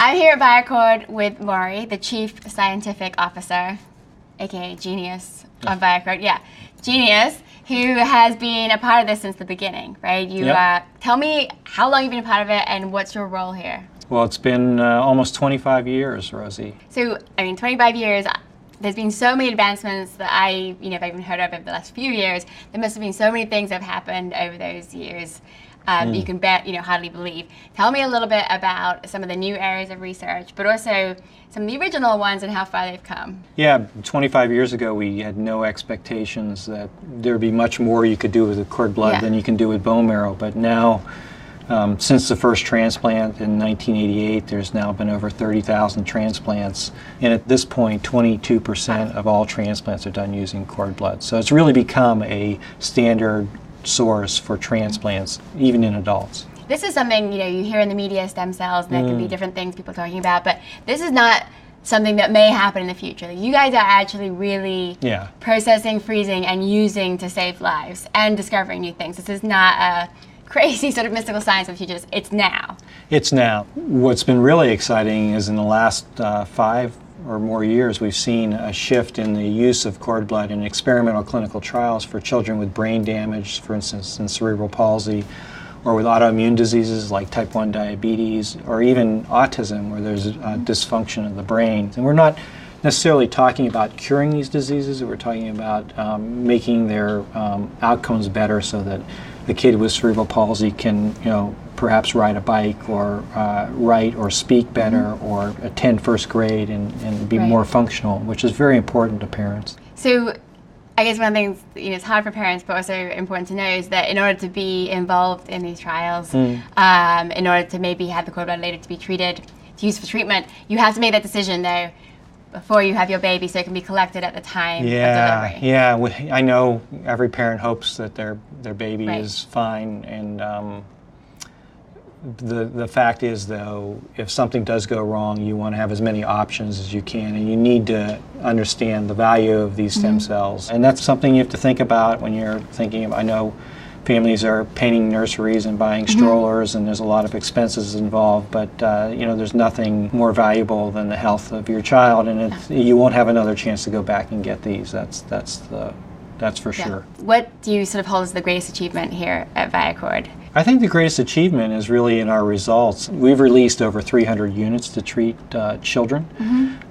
I'm here at Viacord with Maury, the Chief Scientific Officer, aka Genius on Viacord. Yeah, Genius, who has been a part of this since the beginning, right? Tell me how long you've been a part of it and what's your role here? Well, it's been almost 25 years, Rosie. So, 25 years, there's been so many advancements that I've even heard of over the last few years. There must have been so many things that have happened over those years. You can hardly believe. Tell me a little bit about some of the new areas of research, but also some of the original ones and how far they've come. Yeah, 25 years ago we had no expectations that there'd be much more you could do with the cord blood than you can do with bone marrow. But now, since the first transplant in 1988, there's now been over 30,000 transplants. And at this point, 22% of all transplants are done using cord blood. So it's really become a standard source for transplants, even in adults. This is something you hear in the media, stem cells, and there can be different things people are talking about, but this is not something that may happen in the future. You guys are actually really processing, freezing, and using to save lives and discovering new things. This is not a crazy sort of mystical science of the future. It's now. It's now. What's been really exciting is in the last 5 or more years, we've seen a shift in the use of cord blood in experimental clinical trials for children with brain damage, for instance, in cerebral palsy, or with autoimmune diseases like type 1 diabetes, or even autism, where there's dysfunction of the brain. And we're not necessarily talking about curing these diseases, we're talking about making their outcomes better so that the kid with cerebral palsy can, perhaps ride a bike or write or speak better or attend first grade and be more functional, which is very important to parents. So I guess one of the things it's hard for parents but also important to know is that in order to be involved in these trials, in order to maybe have the cord blood later to be treated, to use for treatment, you have to make that decision though before you have your baby so it can be collected at the time of delivery. Yeah, I know every parent hopes that their baby is fine, and the fact is, though, if something does go wrong, you want to have as many options as you can, and you need to understand the value of these stem cells. And that's something you have to think about when you're thinking of, I know families are painting nurseries and buying strollers, and there's a lot of expenses involved, but there's nothing more valuable than the health of your child, and you won't have another chance to go back and get these. That's for sure. What do you sort of hold as the greatest achievement here at Viacord? I think the greatest achievement is really in our results. We've released over 300 units to treat children.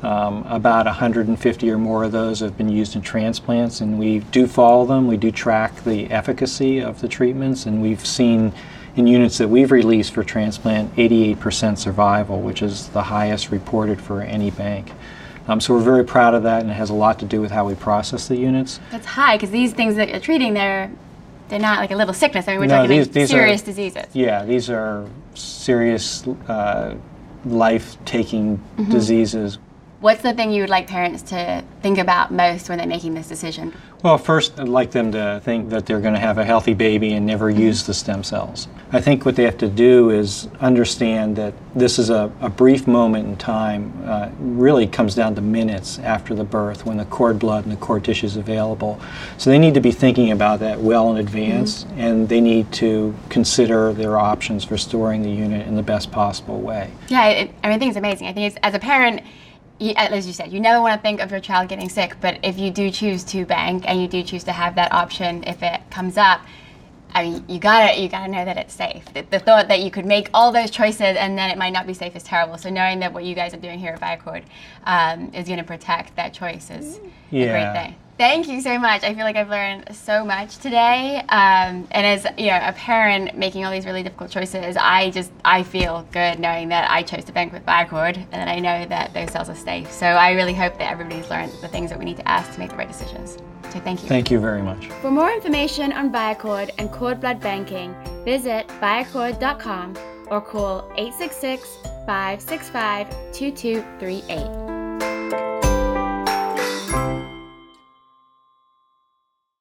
About 150 or more of those have been used in transplants, and we do follow them. We do track the efficacy of the treatments, and we've seen in units that we've released for transplant 88% survival, which is the highest reported for any bank. So we're very proud of that, and it has a lot to do with how we process the units. That's high, because these things that you're treating, they're not like a little sickness. We're talking these serious diseases. Yeah, these are serious, life-taking diseases. What's the thing you would like parents to think about most when they're making this decision? Well, first, I'd like them to think that they're going to have a healthy baby and never use the stem cells. I think what they have to do is understand that this is a brief moment in time, really comes down to minutes after the birth when the cord blood and the cord tissue is available. So they need to be thinking about that well in advance, and they need to consider their options for storing the unit in the best possible way. Yeah, I think it's amazing. I think as a parent, as you said, you never want to think of your child getting sick, but if you do choose to bank and you do choose to have that option if it comes up, you gotta know that it's safe. The thought that you could make all those choices and then it might not be safe is terrible. So knowing that what you guys are doing here at Viacord is going to protect that choice is a great thing. Thank you so much. I feel like I've learned so much today. And as a parent making all these really difficult choices, I feel good knowing that I chose to bank with Viacord and that I know that those cells are safe. So I really hope that everybody's learned the things that we need to ask to make the right decisions. So thank you. Thank you very much. For more information on Viacord and cord blood banking, visit viacord.com or call 866-565-2238.